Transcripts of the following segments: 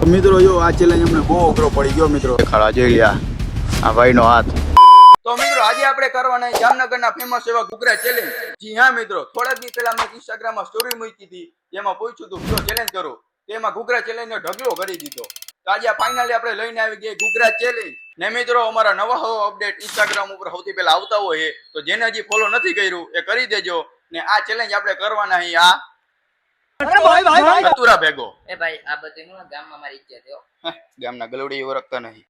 મિત્રો જો આ ચેલેન્જ અમને બહુ અઘરો પડી ગયો મિત્રો. ખરા જોઈ લ્યા આ ભાઈનો હાથ. તો મિત્રો આજે આપણે કરવાના જામનગરના ફેમસ એવા ઘૂઘરા ચેલેન્જ. જી હા મિત્રો, થોડા દિવસ પહેલા મેં ઇન્સ્ટાગ્રામમાં સ્ટોરી મૂકી હતી જેમાં પૂછ્યું હતું કયો ચેલેન્જ કરું. તેમાં ઘૂઘરા ચેલેન્જનો ઢગલો કરી દીધો. તો આજે ફાઇનલી આપણે લઈને આવી ગયા ઘૂઘરા ચેલેન્જ. ને મિત્રો અમારા નવા અપડેટ ઇન્સ્ટાગ્રામ ઉપર સૌથી પહેલા આવતા હોય તો જેને હજી ફોલો નથી કર્યું એ કરી દેજો. ને આ ચેલેન્જ આપણે કરવાના અહીં આ અતુરા ભેગો. એ ભાઈ આ બધું નું ગામમાં મારી ઇજ્જત હો. ગામના ગલુડી ઓળખતા નહીં.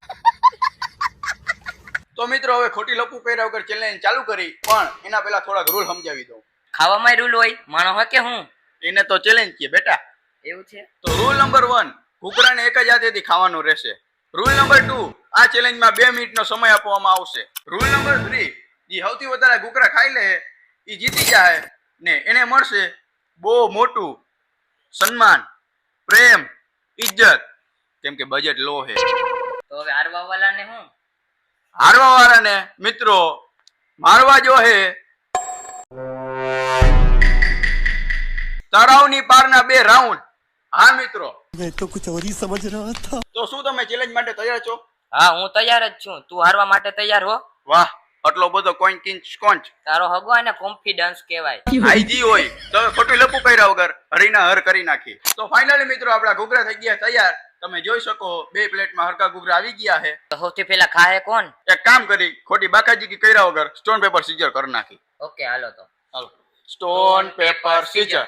તો મિત્રો હવે ખોટી લપુ કર્યા વગર ચેલેન્જ ચાલુ કરી, પણ એના પહેલા થોડાક રૂલ સમજાવી દઉં. ખાવામાં રૂલ હોય માણો હોય કે હું એને તો ચેલેન્જ કે બેટા. એવું છે તો રૂલ નંબર 1, ઘૂઘરાને એક જ હાથેથી ખાવાનું રહેશે. રૂલ નંબર 2, આ ચેલેન્જમાં 2 મિનિટનો સમય આપવામાં આવશે. રૂલ નંબર 3, જે સૌથી વધારે ઘૂઘરા ખાઈ લે એ જીતી જાય ને એને મળશે બહુ મોટું સન્માન, પ્રેમ, ઇજ્જત, કેમ કે બજેટ લો છે. તો હવે હારવા વાળાને હું હારવા વાળાને મિત્રો મારવા જો હે તળાવની પારના 2 રાઉન્ડ. હા મિત્રો, मैं तो कुछ और ही समझ रहा था. તો શું તમે ચેલેન્જ માટે તૈયાર છો? હા હું તૈયાર જ છું. તું હારવા માટે તૈયાર હો? વાહ, આટલો બધો કોઈન કિંચ કોંચ તારો હગો અને કોન્ફિડન્સ કહેવાય. આઈજી હોય તો ખોટું લપુ કર્યા વગર હરીના હર કરી નાખી. તો ફાઇનલી મિત્રો આપડા ઘૂઘરા થઈ ગયા તૈયાર. તમે જોઈ શકો 2 પ્લેટમાં હરકા ઘૂઘરા આવી ગયા છે. તો સૌથી પહેલા ખાહે કોણ? એક કામ કરી ખોટી બાકાજી કર્યા વગર સ્ટોન પેપર સીઝર કરી નાખી. ઓકે હાલો તો. હાલો, stone paper scissor,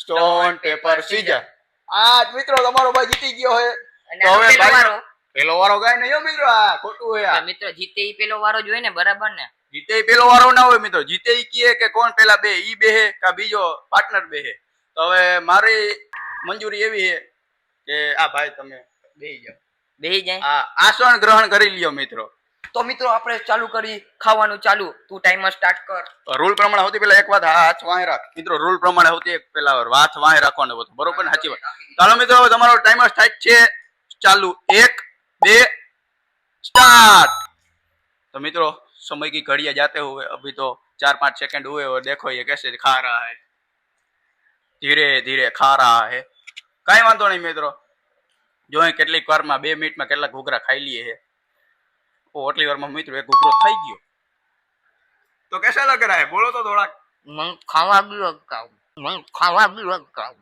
stone paper scissor. આ મિત્રો તમારો ભાઈ જીતી ગયો છે. અને તો હવે પેલો વારો? પેલો વારો ગાય નહીં મિત્રો, આ ખોટું હોય. આ મિત્રો જીતે ઈ પેલો વારો જ હોય ને, બરાબર ને? જીતે ઈ પેલો વારો ના હોય મિત્રો. જીતે ઈ કીએ કે કોણ પેલા બે ઈ બેહે કા બીજો પાર્ટનર બેહે. તો હવે મારી મંજૂરી એવી છે કે આ ભાઈ તમે બેહી જાઓ. બેહી જાય. આ આસન ગ્રહણ કરી લ્યો મિત્રો. તો મિત્રો આપણે ચાલુ કરી ખાવાનું ચાલુ. તું ટાઈમર સ્ટાર્ટ કર. રૂલ પ્રમાણે સૌથી પહેલા એક વાત હાથ વાંહે રાખ મિત્રો. રૂલ પ્રમાણે સૌથી પહેલા હાથ વાંહે રાખવાનો હતો, બરોબર ને? સાચી વાત. ચાલો મિત્રો હવે તમારો ટાઈમર સ્ટાર્ટ છે. ચાલુ 1 2 स्टार्ट. तो मित्रों समय की घड़ियां जाते हुए अभी तो 4-5 सेकंड हुए और देखो ये कैसे खा रहा है, धीरे धीरे खा रहा है. कई वांधो नहीं मित्रों, जो કેટલીક વારમાં 2 મિનિટમાં કેટલા ઘૂઘરા ખાઈ લીએ है. वो આટલી વારમાં મિત્રો એક ઘૂઘરો થઈ ગયો. तो कैसा लग रहा है बोलो तो थोड़ा. મન ખાવા ગયો કાવ. મન ખાવા ગયો કાવ.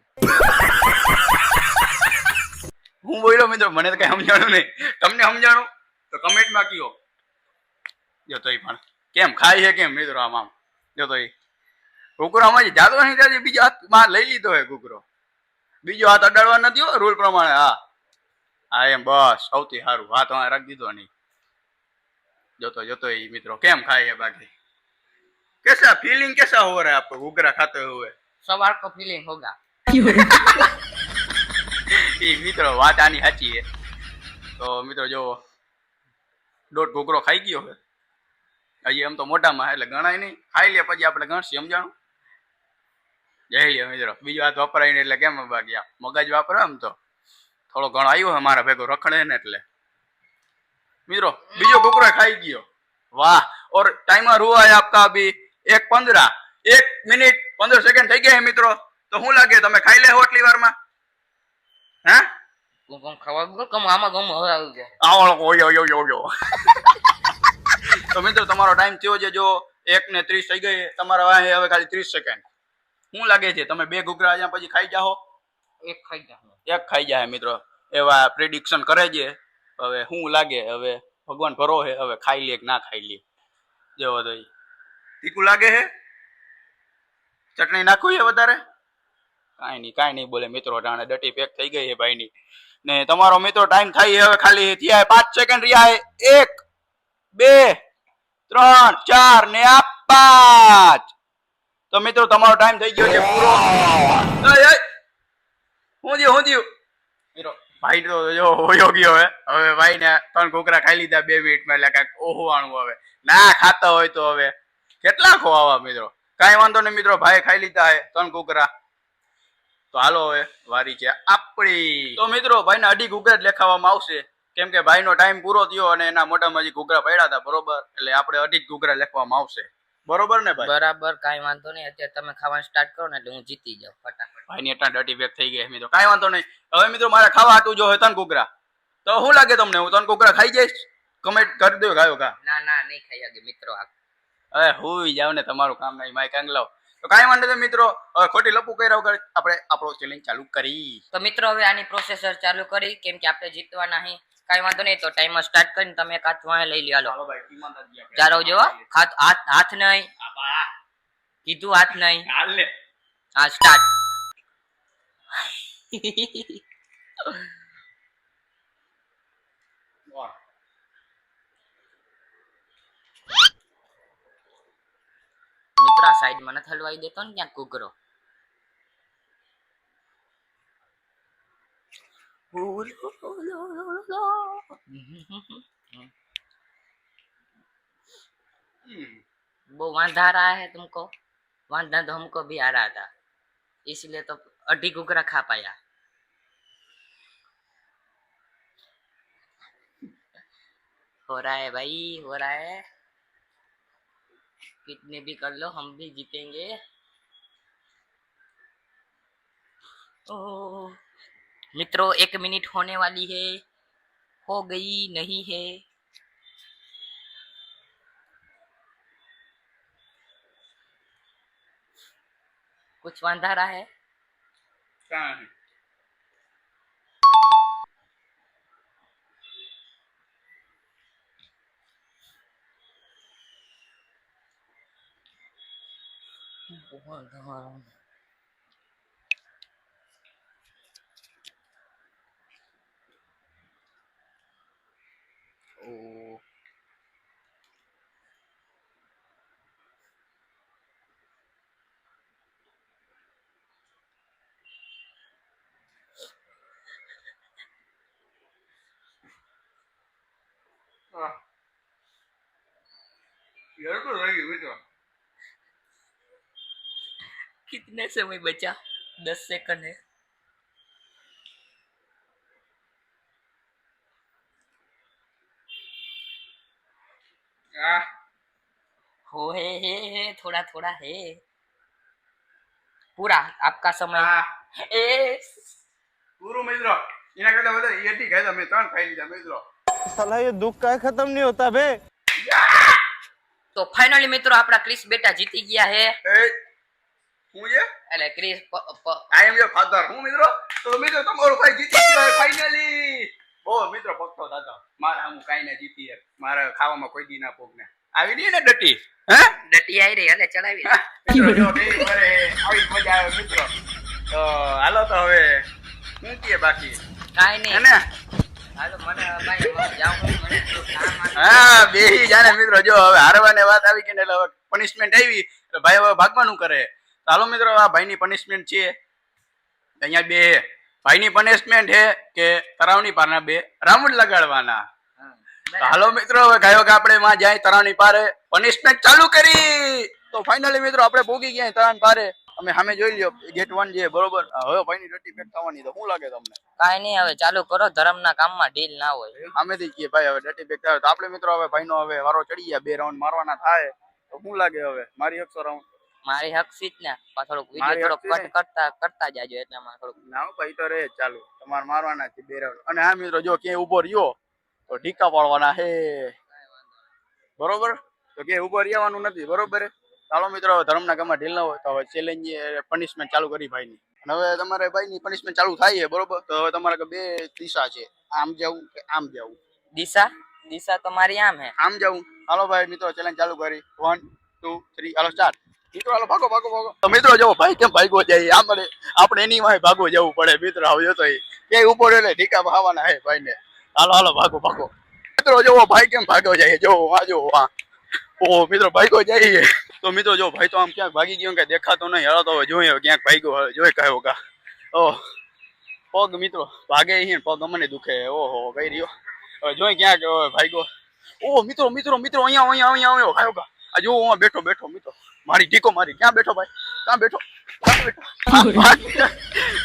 હું બોલ્યો મિત્રો, મને તો કઈ સમજાણું નહીં. તમને સમજાણું તો કમેન્ટમાં કયો. જો તો પણ કેમ ખાય છે કેમ મિત્રો? આમ જો તો ઘૂઘરો આમાં જાતો નહીં થાય, બીજો હાથ માં લઈ લીધો હે ઘૂઘરો. બીજો હાથ અડાડવા નથી હો રૂલ પ્રમાણે. હા હા એમ બસ સૌથી સારું. હાથ માં રાખી દીધો નહીં. જોતો એ મિત્રો કેમ ખાય है. बाकी कैसा फीलिंग कैसा हो रहा है आपको घूघरा खाते हुए? सवार को फीलिंग होगा. એ મિત્રો વાત આની સાચી છે. તો મિત્રો જો 1.5 ઘૂઘરો ખાઈ ગયો છે. હજી એમ તો મોઢામાં એટલે ગણાય નહીં. ખાઈ લે પછી આપણે ગણશી, સમજાણું? જઈ લે મિત્રો. બીજો હાથ વપરાય ને એટલે કેમ બાકી મગજ વાપરે એમ તો થોડો ઘણો આવ્યો છે મારા ભેગો રખડે ને એટલે. મિત્રો બીજો ઘૂઘરો ખાઈ ગયો. વાહ. और टाइमर हुआ है आपका अभी 1:15, 1 મિનિટ 15 સેકન્ડ થઈ ગયા है મિત્રો. તો શું લાગે તમે ખાઈ લે આટલી વારમાં? હે કોમ ખાવા ગયો કમ આમાં ગમ હવે આવી જાય. આવો. તો મિત્રો તમારો ટાઈમ થયો છે. જો 1:30 થઈ ગઈ. તમારા વાહે હવે ખાલી 30 સેકન્ડ. શું લાગે છે તમે 2 ઘૂઘરા અહીંયા પછી ખાઈ જાઓ? એક ખાઈ જા. એક ખાઈ જાય મિત્રો. એવા પ્રેડિક્શન કરે છે. હવે શું લાગે? હવે ભગવાન ભરો છે. હવે ખાઈ લે કે ના ખાઈ લે. જેવો તો તીખું લાગે છે? ચટણી નાખવી છે વધારે? કાંઈ નહીં બોલે મિત્રો. ટાણે ડટી પેક થઈ ગઈ છે ભાઈની. ને તમારો મિત્રો ટાઈમ થાય હવે ખાલી થયા 5 સેકન્ડ રહ્યા છે. 1 2 3 4 ને 5. તો મિત્રો તમારો ટાઈમ થઈ ગયો છે પૂરો. હું થયું મિત્રો? ભાઈ તો જો હોયો ગયો હવે ભાઈ ને 3 ઘૂઘરા ખાઈ લીધા 2 મિનિટમાં. એટલે કાંઈક ઓહવાનું હવે ના ખાતા હોય તો હવે કેટલા ખોવા મિત્રો? કાંઈ વાંધો નહીં મિત્રો, ભાઈ ખાઈ લીધા હે 3 ઘૂઘરા. તો હાલો હવે વારી છે આપણી. તો મિત્રો ભાઈને 2.5 ઘૂઘરા જ લેખાવામાં આવશે, કેમ કે ભાઈનો ટાઈમ પૂરો થયો અને એના મોઢામાં હજી ઘૂઘરા પડ્યા હતા, બરોબર? એટલે આપણે 2.5 ઘૂઘરા લેખવામાં આવશે. બરોબર ને ભાઈ? બરાબર, કાંઈ વાંધો નહીં. અત્યારે તમે ખાવાનું સ્ટાર્ટ કરો ને એટલે હું જીતી જાઉં ફટાફટ. ભાઈ ની એટલા ડર્ટી બેગ થઈ ગયા મિત્રો, કાંઈ વાંધો નહીં. હવે મિત્રો મારે ખાવા હાટું જો હોય તન કુકરા, તો શું લાગે તમને, હું તન કુકરા ખાઈ જઈશ? કમેન્ટ કરી દો ગાયો કા. ના ના, નહીં ખાઈ શકે મિત્રો. હવે હુઈ જાવ ને, તમારું કામ નહીં, માય કાંગલાવ. તો કાંઈ વાંધો નહીં મિત્રો, હવે ખોટી લપુ કર્યા વગર આપણે આપણો ચેલેન્જ ચાલુ કરી. તો મિત્રો હવે આની પ્રોસેસર ચાલુ કરી, કેમ કે આપણે જીતવાના નહીં. કાંઈ વાંધો નહીં, તો ટાઈમર સ્ટાર્ટ કરીને તમે એક હાથ વાંહે લઈ લ્યો. હાલો ચાલો ભાઈ, ઈમાનદારી આપણે. ચાલો જો, હાથ નહીં કીધું, હાથ નહીં. હાલ લે. હા, સ્ટાર્ટ. વાહ. મિત્ર સાઈડમાં નથી હલવાઈ દેતો ને ક્યાંક કુકરો. वो वांधा रहा है तुमको, वांधा तो हमको भी आ रहा था, इसलिए तो अड्डी कुकरा खा पाया. हो रहा है भाई, हो रहा है. कितने भी कर लो हम भी जीतेंगे. ओह मित्रों, 1 मिनट होने वाली है, हो गई नहीं है. कुछ वांधा रहा है. કાંઈ નહીં. ओ આહ. યાર તો રહી ગયું મિત્રો. कितने समय बचा? 10 सेकंड है. આહ. हो है, थोड़ा थोड़ा है. पूरा आपका समय. આહ. ए પૂરું મિત્રો, એના કરતા વધારે એટી ખાઈ મેં 3 ખાઈ લીધા મિત્રો. साला ये दुख का खत्म नहीं होता बे. તો ફાઇનલી મિત્રો આપણા ક્રિસ બેટા જીતી ગયા હે. એ હું છે? એટલે Chris I am your father. હું મિત્રો, તો મિત્રો તમારો ભાઈ જીતી ગયો ફાઇનલી. ઓ મિત્રો પક્કો દાદા, મારા હું કાઈ ના જીતી યાર. મારા ખાવામાં કોઈ દી ના પોગને આવી નહીં ને ડટી. હે ડટી આવી રહી, એટલે ચડાવી. મિત્રો જો ડેરી કરે આવી મજા આવે મિત્રો. તો હાલો તો હવે શું કીએ બાકી કાઈ હે નહીં. ને? હાલો મને ભાઈ હું જાઉં, મને થોડું કામ આવે. હા બેહી જાને મિત્રો, જો હવે હારવાની વાત આવી કે ને એટલે હવે પનિશમેન્ટ આવી એટલે ભાઈ હવે ભાગવાનું કરે. તો હાલો મિત્રો, આ ભાઈની પનિશમેન્ટ છે અહીંયા બે. ભાઈની પનિશમેન્ટ છે કે તરાવની પારના 2 રાઉન્ડ લગાડવાના. તો હાલો મિત્રો, હવે ગાયો કે આપણે માં જાય તરાવની પારે, પનિશમેન્ટ ચાલુ કરી. તો ફાઇનલી મિત્રો આપણે પોગી ગયા તરાવની પારે. અમે સામે જોઈ લ્યો ગેટ 1 છે બરોબર. હવે ભાઈની ડટી પેક થવાની, તો શું લાગે તમને? કાઈ નહીં, હવે ચાલુ કરો, ધર્મના કામમાં ડીલ ના હોય. સામેથી કીએ ભાઈ હવે ડટી પેક થાય. તો આપણે મિત્રો હવે ભાઈનો હવે વારો ચડી ગયા, 2 રાઉન્ડ મારવાના થાય. તો શું લાગે હવે મારી 100 રાઉન્ડ? મારી હક સીટ ને થોડોક મારી વિડિયો થોડોક હક છે કટ કરતા જાજો, એટલામાં થોડુંક. ના ભાઈ તો રે ચાલુ, તમારે મારવાના છે 2 રાઉન્ડ. અને હા મિત્રો, જો ક્યાંય ઉભો રહ્યો તો ઢીકા પાડવાના હે બરોબર. તો ક્યાંય ઉભો રહેવાનું નથી બરોબર. ચાલો મિત્રો, હવે ધર્મના કામમાં ઢીલ ના હોય તો હવે ચેલેન્જ પનિશમેન્ટ ચાલુ કરી ભાઈની. અને હવે તમારે ભાઈની પનિશમેન્ટ ચાલુ થાય છે બરોબર. તો હવે તમારે 2 દિશા છે, આમ જવું કે આમ જવું. દિશા તો મારી આમ હે. આમ જવું. હાલો ભાઈ મિત્રો, ચેલેન્જ ચાલુ કરી. 1 2 3 હાલો સ્ટાર્ટ. મિત્રો હાલો ભાગો ભાગો ભાગો. તો મિત્રો જો ભાઈ કેમ ભાગો જાય, આપણે એની વાંહે ભાગો જવું પડે મિત્રો. હવે તો ક્યાંય ઉભો રહે એટલે ઢીકા ભાવવાના હે ભાઈને. હાલો હાલો ભાગો ભાગો. મિત્રો જો ભાઈ કેમ ભાગો જાય, જો આ જો આ. ઓ મિત્રો ભાગો જાય. તો મિત્રો જો ભાઈ તો આમ ક્યાંક ભાગી ગયો કે દેખાતો નહીં. હાલો તો હવે જોઈએ ક્યાંક ભાગ્યો, જોઈ કયો કા. ઓહ પગ મિત્રો ભાગે અહીં, પગ અમને દુખે. ઓહો કઈ રહ્યો. હવે જોઈ ક્યાંક ભાગ્યો. ઓ મિત્રો મિત્રો મિત્રો અહીંયા અહીંયા અહીંયા કયો કા. આ જો હું બેઠો બેઠો મિત્રો, મારી ઢીકો મારી. ક્યાં બેઠો ભાઈ, ક્યાં બેઠો?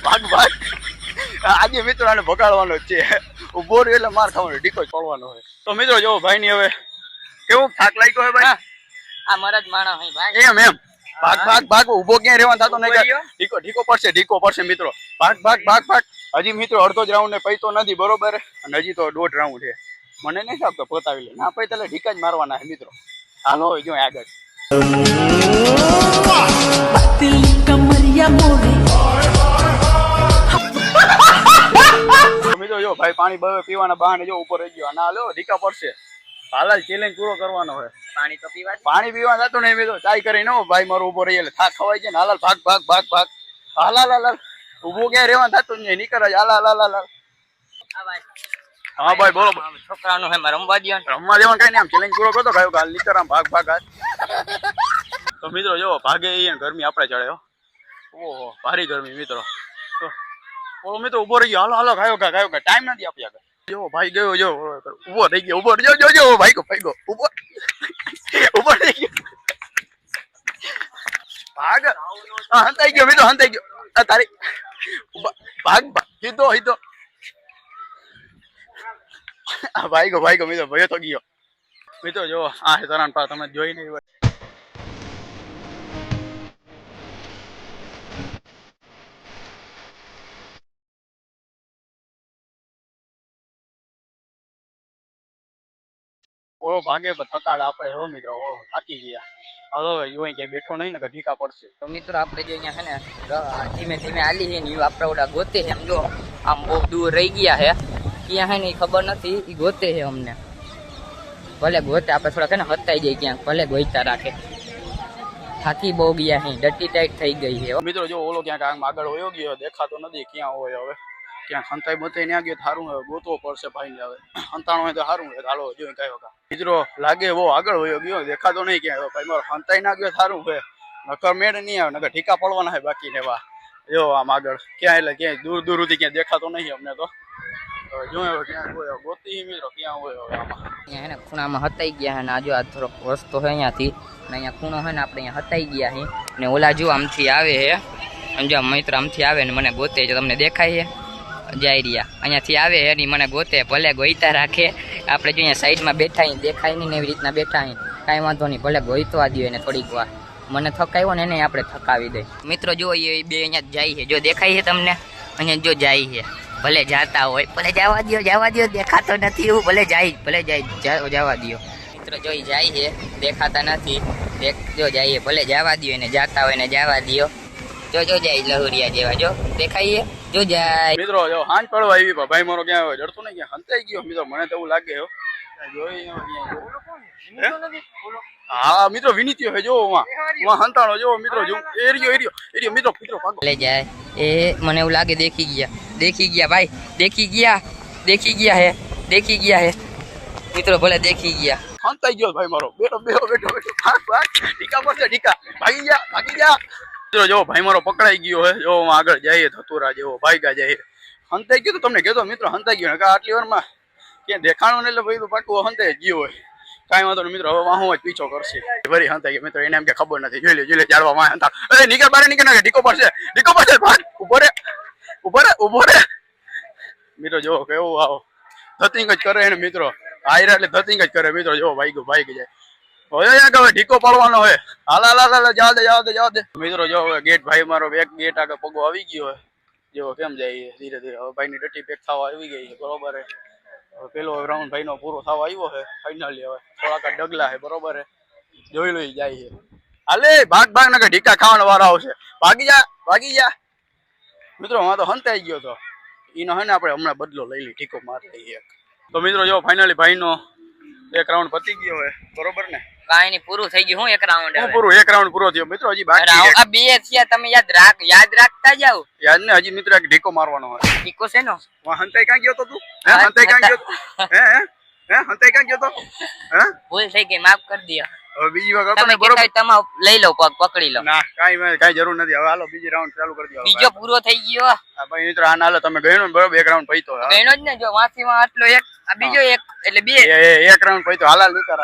ભાગ ભાગ. આજે મિત્રો આને ભગાડવાનો જ છે. ઉભો રહ્યો એટલે માર ખાવાનો, ઢીકો જ પડવાનો હોય. તો મિત્રો જો ભાઈ ની હવે કેવું થાક લાગ્યો હે ભાઈ? આ મરદ માણસ હે ભાઈ. એમ એમ ભાગ ભાગ ભાગ ઊભો ક્યાં રહેવાનું થતો નહીં. ઊભો રહ્યો? ઢીકો પડશે મિત્રો. ભાગ ભાગ ભાગ ભાગ. હજી મિત્રો અડધો જ રાઉન્ડ ને પૈતો નથી બરોબર, અને હજી તો 1.5 રાઉન્ડ છે. મને નહીં લાગતો પતાવી લે. ના પૈતા એટલે ઢીકા જ મારવાના છે મિત્રો. હાલો જો આગળ. મિત્રો જો ભાઈ પાણી બવે પીવાના બહાને જો ઉપર રહી ગયો. ના લો ઢીકા પડશે. હાલ ચેલેન્જ પૂરો કરવાનો હોય. પાણી તો પીવા જ. પાણી પીવા જતો નહીં મિત્રો. ચાય કરી નો ભાઈ મારો ઉભો રહી એટલે થાક ખવાય છે ને. હાલ ભાગ ભાગ ભાગ ભાગ. હાલ હાલ હાલ ઉભો ક્યાં રહેવાનું થતું નહીં. નીકળ જ હાલ હાલ હાલ હાલ. આ ભાઈ હા ભાઈ બોલો. છોકરાનું હે રમવા દ્યો ને. રમવા દેવાનું કઈ નહીં. આમ ચેલેન્જ પૂરો કરતો કયો હાલ નીકળ આમ ભાગ ભાગ હાલ. તો મિત્રો જો ભાગે એ ગરમી આપણે ચડે હો. ઓહો ભારી ગરમી મિત્રો. ઓલો મિત્રો ઉભો રહી ગયો. હાલો હાલો ખાયો ખાયો ટાઈમ નથી આપ્યા. જો ભાઈ ગયો જો ઉભો થઈ ગયો. ઉભો જો જો જો ભાઈ ગયો ઉભો ઉભો થઈ ગયો. ભાગ હંતાઈ ગયો મિત્રો હંતાઈ ગયો. તારી ભાગ સીધો સીધો. ભાઈ ગયો મિત્રો ભયો તો ગયો મિત્રો. જો આ તરાન પા તમે જોઈ નહીં હોય. ઓળો ભાગે થકાડ આપણે હો મિત્રો. થાકી ગયા. હવે જોઈ કે બેઠો નહીં ને કે ઢીકા પડશે. તો મિત્રો આપણે જો અહીંયા હે ને ધીમે ધીમે હાલી છે ને આપણે ઓલા ગોતે છે. એમ જો આમ બહુ દૂર રહી ગયા હે. ક્યાં હે ને ખબર નથી. એ ગોતે છે અમને. ભલે ગોતે આપણે થોડા ને હતાઈ જાય ક્યાંક. ભલે ગોઈતા રાખે. થાકી બહુ ગયા હે. ડટી ટાઈટ થઈ ગઈ છે મિત્રો. જો ઓલો ક્યાંક આમ આગળ વયો ગયો દેખાતો નથી ક્યાં હોય. હવે ક્યાં હંતાઈ બતાઈ ત્યાં ગયો સારું હવે ગોતવો પડશે ભાઈ ને. હવે હંતાણો હોય તો સારું હોય. હાલો જોઈ કયો મિત્રો લાગે બહુ આગળ વયો ગયો દેખાતો નહીં ક્યાં. ભાઈ મારો હંતાઈ ના ગયો સારું હોય. નકર મેળ નહીં આવે. નકર ઠીકા પડવાના હોય બાકી ને. વા જો આમ આગળ ક્યાં એટલે ક્યાંય દૂર દૂર સુધી ક્યાં દેખાતો નહીં અમને તો. જોયો ક્યાં હોય ગોતી મિત્રો ક્યાં હોય હવે આમાં. અહીંયા હે ને ખૂણામાં હતાઈ ગયા હે ને આ જો આ થોડોક રસ્તો છે અહીંયાથી ને અહીંયા ખૂણો છે ને આપણે અહીંયા હતાઈ ગયા હે ને ઓલા જો આમથી આવે હે. સમજો મિત્ર આમથી આવે ને મને ગોતે છે. તમને દેખાય છે જાય રહ્યા અહીંયાથી આવે હે ને મને ગોતે. ભલે ગોઈતા રાખે. આપણે જો અહીંયા સાઈડમાં બેઠા દેખાય નહીં ને એવી રીતના બેઠા કાંઈ વાંધો નહીં. ભલે ગોઈતવા દો એને થોડીક વાર. મને થકાવ્યો ને એને આપણે થકાવી દે. મિત્રો જો એ બે અહીંયા જાય છે. જો દેખાય છે તમને અહીંયા જો જાય છે. ભલે જાતા હોય ભલે જવા દો દેખાતો નથી એવું. ભલે જાય જવા દો મિત્રો. જો જાય છે દેખાતા નથી. જો જાય ભલે જવા દો એને. જાતા હોય ને જવા દો. જો જાય લહુરિયા જેવા જો દેખાય જો જાય મિત્રો. જો હાંજ પડવા આવી ભાઈ મારો ક્યાં હોય ડરતો નહીં ક્યાં હંતાઈ ગયો મિત્રો. મને તો એવું લાગે જોઈ હા મિત્રો વિનીત્યો હે. જો હંતાણો જો મિત્રો. જો એરિયો મિત્રો ભાગો ભલે જાય એ મને એવું લાગે દેખી ગયા ભાઈ. દેખી ગયા હે મિત્રો. ભલે દેખી ગયા. હંતાઈ ગયો ભાઈ મારો. બેઠો ભાગ ટીકા પડશે ટીકા. ભાગી જા મિત્રો. જો ભાઈ મારો પકડાઈ ગયો હે. જો આગળ જઈએ ધતુરા જેવો ભાગ્યા જાય. હંતાઈ ગયો તો તમને કહેતો મિત્રો હંતાઈ ગયો. આટલી વારમાં ક્યાં દેખાણું ને એટલે ભાઈ તો પાકું હંતાઈ ગયો હોય. કાંઈ વાંધો નહીં મિત્રો. હવે વાહો જ પીછો કરશે. ફરી હંતાઈ ગયો મિત્રો. એને એમ કે ખબર નથી. જોઈ લે જાડવા માં હંતા. અરે નીકળ બારે નીકળ નાખે. ઢીકો પડશે ભાગ. ઉભો રે મિત્રો. જો કેવું આવો ધતિંગ જ કરે એને મિત્રો. આયરા એટલે ધતિંગ જ કરે મિત્રો. જો ભાઈ જાય હવે ઢીકો પાડવાનો હોય. હાલ જવા દે મિત્રો. જો હવે ગેટ ભાઈ મારો એક ગેટ આગળ પગો આવી ગયો હોય. જો કેમ જાય ધીરે ધીરે. હવે ભાઈ ની ડટી પેક થવા આવી ગઈ છે બરોબર. પેલો રાઉન્ડ ભાઈ નો પૂરો થવા આવ્યો છે ફાઇનલી. હવે થોડાક ડગલા છે બરોબર. જોઈ લો જાય છે. હાલે ભાગ ના ઢીકા ખાવાનો વારો આવશે. ભાગી જા મિત્રો. હું તો હંતાઈ ગયો તો એનો હે ને આપણે હમણાં બદલો લઈ લઈ. ઢીકો મારી લઈએ. તો મિત્રો જો ફાઇનલી ભાઈ નો એક રાઉન્ડ પતી ગયો હોય બરોબર ને. કાંઈ નહીં પૂરું થઈ ગયું. હું એક રાઉન્ડ એક રાઉન્ડ પૂરો થયો મિત્રો. હજી બાકી આ બે થયા. તમે યાદ રાખતા જાવ. યાદ ને હજી મિત્રો એક ઢીકો મારવાનો હોય. ઢીકો છે નો હંતાઈ ક્યાં ગયો તો તું? હંતાઈ ક્યાં ગયો તો? ભૂલ થઈ ગઈ માફ કરી દો. હવે બીજી વાર કરતો તમે ને બરોબર. તમે લઈ લો પગ પકડી લો. ના કાઈ જરૂર નથી. હવે હાલો બીજી રાઉન્ડ ચાલુ કરી દો. બીજો પૂરો થઈ ગયો. હા ભાઈ મિત્રો આ હાલો તમે ગયો ને બરોબર. એક રાઉન્ડ પૈતો ગણો જ ને. જો વાંચીમાં આટલો એક આ બીજો એક એટલે બે. એક રાઉન્ડ પૈતો. હાલ નીકળ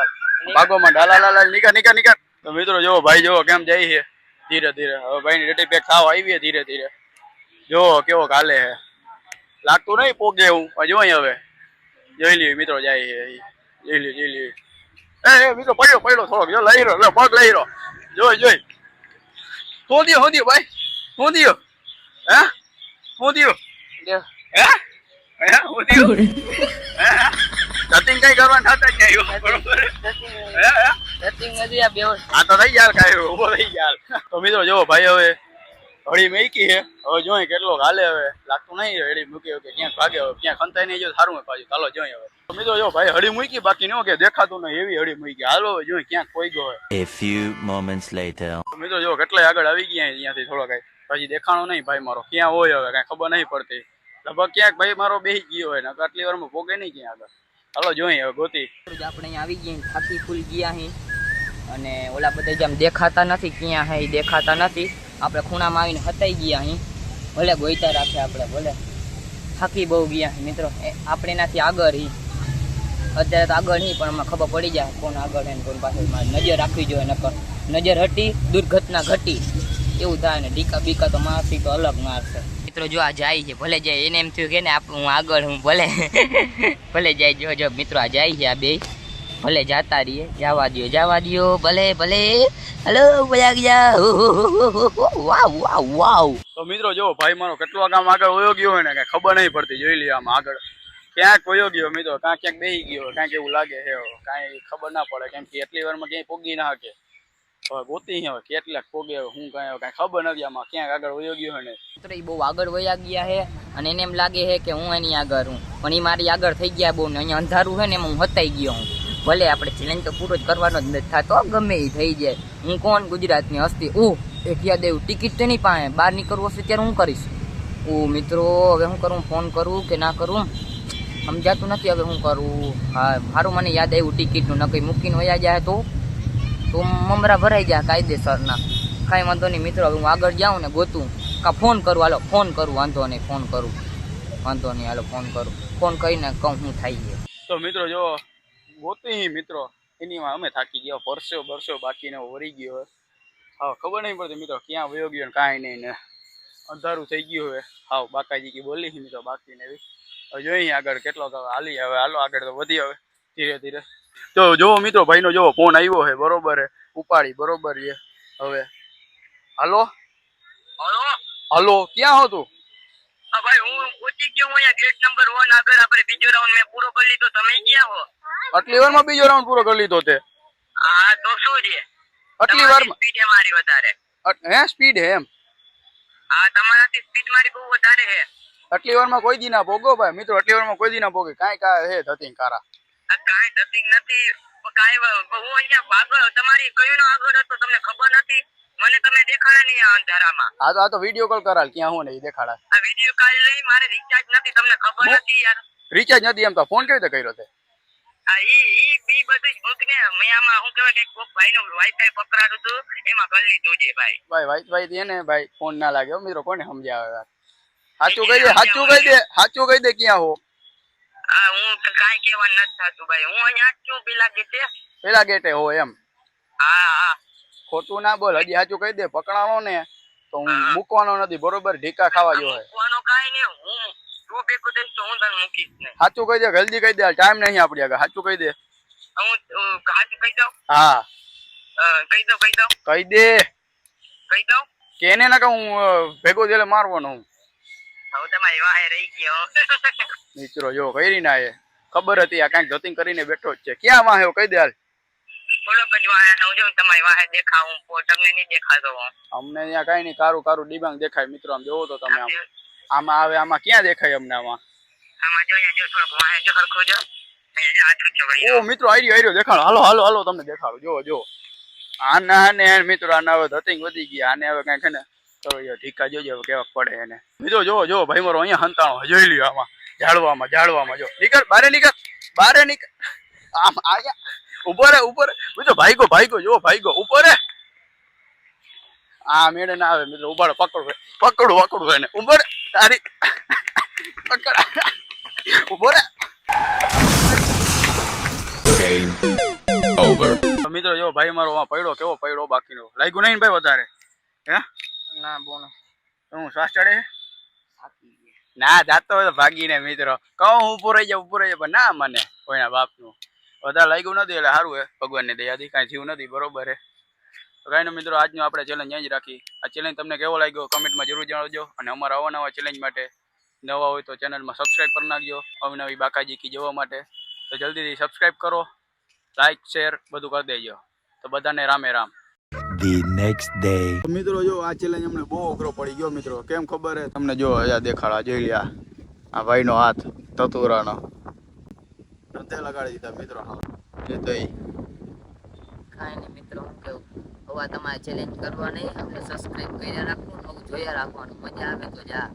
ભાગો માં હાલ નીકળ. તો મિત્રો જો ભાઈ જો કેમ જાય છે ધીરે ધીરે. હવે ભાઈ ની ડટી પેક થાવ આવી ધીરે ધીરે. જો કેવો કાલે હે. લાગતું નહીં પોગે એવું. જોઈ હવે જોઈ લઈએ મિત્રો જાય છે. જોઈ લઈએ એ મિત્રો પડ્યો થોડોક જો લઈ રહ્યો પગ લઈ રહ્યો જોઈ હું દિયો ભાઈ હું દિયો હે હું દિયો હે હું દિયો ધતિંગ કઈ કરવાનું થતા જ નહીં બરોબર આ તો થઈ ગયા કાંઈ ઉભો થઈ ગયા તો મિત્રો જો ભાઈ હવે હળી મૂકી છે હવે જોઈ કેટલો હાલે હવે લાગતું નહીં હળી મૂકી કે ક્યાંક ભાગે હવે ક્યાં ખંતાઈ નહીં જો સારું હોય પાછું ચાલો જોઈ હવે તો મિત્રો જો ભાઈ હળી મૂકી બાકી ન કે દેખાતું નહીં એવી હળી મૂકી હાલો જોઈ ક્યાંક કોઈ ગયો હોય. A few moments later. તો મિત્રો જો કેટલાય આગળ આવી ગયા અહીંયાથી થોડો કઈ પછી દેખાણો નહીં ભાઈ મારો ક્યાં હોય હવે કઈ ખબર નહીં પડતી લગભગ ક્યાંક ભાઈ મારો બેસી ગયો હોય ને આટલી વારમાં પોગે નહીં ક્યાં આગળ હાલો જોઈ હવે ગોતી આપણે અહીંયા આવી ગયા થાકી ફૂલ ગયા અહીં અને ઓલા બધા જેમ દેખાતા નથી ક્યાં હે દેખાતા નથી આપણે ખૂણામાં આવીને હતાઈ ગયા અહીં ભલે ગોઈતા રાખે આપણે ભલે થાકી બહુ ગયા મિત્રો આપણે એનાથી આગળ હી અત્યારે તો આગળ નહીં પણ અમને ખબર પડી જાય કોણ આગળ હે ને કોણ પાછળ નજર રાખવી જોઈએ નકર નજર હટી દુર્ઘટના ઘટી એવું થાય ને ડીકા બીકા તો મારથી તો અલગ મારશે મિત્રો જો આ જાય છે ભલે જાય એને એમ થયું કે ને હું આગળ હું ભલે જાય જો મિત્રો આ જાય છે આ બે ભલે જાતા રહીએ જવા દો ભલે હલો બોલા ગયા વાવ તો મિત્રો જો ભાઈ મારો કેટલો કામ આગળ વયો ગયો હોય ને કઈ ખબર નહીં પડતી જોઈ લઈએ આમ આગળ ક્યાંક વયો ગયો મિત્રો ક્યાંક બેસી ગયો કાંઈક એવું લાગે છે કાંઈ ખબર ના પડે કેમ કે એટલી વારમાં ક્યાંય પોગી ના શકે હવે ગોતી હવે કેટલાક પોગે હું કાંઈ ખબર નથી આમાં ક્યાંક આગળ વયો ગયો હોય ને મિત્રો એ બહુ આગળ વયા ગયા છે અને એને એમ લાગે છે કે હું એની આગળ હું પણ એ મારી આગળ થઈ ગયા બહુ ને અહીંયા અંધારું છે ને એમાં હું હતાઈ ગયો હું ભલે આપણે ચેલેન્જ તો પૂરો જ કરવાનો જ નથી થતો ગમે એ થઈ જાય હું કોણ ગુજરાતની હસ્તી એક યાદ એવું ટિકિટ તો નહીં પાસે બહાર નીકળવું હશે ત્યારે હું કરીશ મિત્રો હવે હું કરું ફોન કરું કે ના કરું સમજાતું નથી હવે હું કરું હા મારું મને યાદ આવ્યું ટિકિટનું નકઈ મૂકીને વયા જાય તો મમરા ભરાઈ જાય કાયદેસરના કાંઈ વાંધો નહીં મિત્રો હવે હું આગળ જાઉં ને ગોતું ફોન કરું હાલો ફોન કરું વાંધો નહીં હાલો ફોન કરીને કહું હું થઈ ગયો તો મિત્રો જો ગોતી મિત્રો એનીમાં અમે થાકી ગયા પરસ્યો બાકીને વરી ગયો હા ખબર નહીં પડતી મિત્રો ક્યાં વયો ગયો ને કાંઈ નહીં ને અંધારું થઈ ગયું હવે હાવ બાકાજી કી બોલી મિત્રો બાકીને એવી હવે જોઈએ આગળ કેટલો હાલી હવે હાલો આગળ તો વધી હવે ધીરે ધીરે તો જો મિત્રો ભાઈનો જો ફોન આવ્યો છે બરોબર હે ઉપાડી બરોબર છે હવે હાલો ક્યાં હો તું ભાઈ હું પહોંચી ગયો હું અહીંયા ગેટ નંબર 1 આગળ આપણે બીજો રાઉન્ડ મેં પૂરો કરી લીધો તમે ગયા હો આટલી વારમાં બીજો રાઉન્ડ પૂરો કરી લીધો તે હા તો શું છે આટલી વારમાં સ્પીડ છે મારી વધારે હે સ્પીડ હે એમ હા તમારાથી સ્પીડ મારી બહુ વધારે છે આટલી વારમાં કોઈ દી ના ભોગો ભાઈ મિત્રો આટલી વારમાં કોઈ દી ના ભોગે કાંઈ હે ધતિંગ કારા આ કાંઈ ડબિંગ નથી કાંઈ હું અહીંયા આગળ તમારી કયો નો આગળ હતો તમને ખબર નથી મને તમે દેખાડા નહીં આ અંધારામાં આ તો વિડિયો કોલ કરાલ ક્યાં હું ને ઈ દેખાડા આ વિડિયો કોલ લઈ મારે રિચાર્જ નથી તમને ખબર નથી યાર રિચાર્જ નથી એમ તો ફોન કેવી રીતે કર્યો તે આ ઈ બધું જ મૂકને મેં આમાં હું કહેવાય કે કોક ભાઈનો વાઈફાઈ પકડાડું હતું એમાં કરી લીધું છે ભાઈ વાઈફાઈ દે ને ભાઈ ફોન ના લાગે મિત્રો કોને સમજાવે સાચું કહી દે ક્યાં હો હા હું કાંઈ કહેવાનું નથી થતું ભાઈ હું અહીંયા જ છું પેલા ગેટે હો એમ હા ખોટું ના બોલ હજી સાચું કહી દે પકડાણો ને તો હું મૂકવાનો નથી બરોબર ઢીકા ખાવા જો મૂકવાનો કાંઈ નહીં હું તું ભેગું થઈશ તો હું તને મૂકીશ નહીં સાચું કહી દે જલ્દી કહી દે ટાઈમ નહીં આપડી આગળ સાચું કહી દે હું સાચું કહી દઉં હા કહી દઉં કહી દે કે એને ના કે હું ભેગો થયેલે મારવાનો હું હું તમારી વાહે રહી ગયો મિત્રો જો કરી ના એ ખબર હતી આ કાંઈક ધતિંગ કરીને બેઠો જ છે ક્યાં વાહે કહી દે હાલ થોડોક જ વાહે હું જો તમારી વાહે દેખાવું તમને નહીં દેખાતો અમને ત્યાં કઈ નહીં કારું ડિબાંગ દેખાય મિત્રો આમ જોવો તો તમે આમાં આવે આમાં ક્યાં દેખાય અમને આમાં જો થોડોક વાહે જો સરખો જો ઓ મિત્રો આઈડિયો દેખાડો હાલો તમને દેખાડો જો આના ને મિત્રો આના હવે ધતિંગ વધી ગયા આને હવે કઈ છે ને તો ઠીકા જોજો કેવા પડે એને મિત્રો જો ભાઈ મારો અહીંયા હંતાણો જોઈ લ્યો આમાં ઝાડવામાં જો બારે નીકળ આમ આયા ઉપર મિત્રો ભાઈગો જો ઉપર આ મેળે ના આવે મિત્રો ઉભાડો પકડું એને ઉપર તારી પકડ ઉપર મિત્રો જો ભાઈ મારો પડ્યો પડ્યો બાકીનો લાગ્યું નહીં ભાઈ વધારે હે ના બોનો હું શ્વાસ ચડે ના જાતો હોય તો ભાગીને મિત્રો કહું ઉપર રહી જાવ પણ ના મને કોઈના બાપનું વધારે લાગ્યું નથી એટલે સારું હે, ભગવાનની દયાથી કાંઈ થયું નથી, બરોબર હે. તો કાંઈ નહીં મિત્રો, આજનો આપણે ચેલેન્જ અહીં જ રાખી. આ ચેલેન્જ તમને કેવો લાગ્યો કમેન્ટમાં જરૂર જણાવજો, અને અમારા અવાનવા ચેલેન્જ માટે નવા હોય તો ચેનલમાં સબસ્ક્રાઈબ કરી નાખજો અવનવી બાકાજીકી જોવા માટે. તો જલ્દીથી સબસ્ક્રાઈબ કરો, લાઈક શેર બધું કરી દેજો. તો બધાને રામે રામ. The next day. મિત્રો જો આ ચેલેન્જ અમને બહુ અઘરો પડી ગયો મિત્રો. કેમ ખબર હે તમને? જો અહીંયા દેખાડા જોઈ લ્યા, આ ભાઈનો હાથ તતુરાનો નતે લગાડી દીધા મિત્રો. હા એ તો કાંઈ નહીં મિત્રો, હું કેવું હવે તમારે ચેલેન્જ કરવા નહીં, આપણે સબસ્ક્રાઈબ કર્યા રાખવું, નવું જોયા રાખવાનું, મજા આવે તો જા.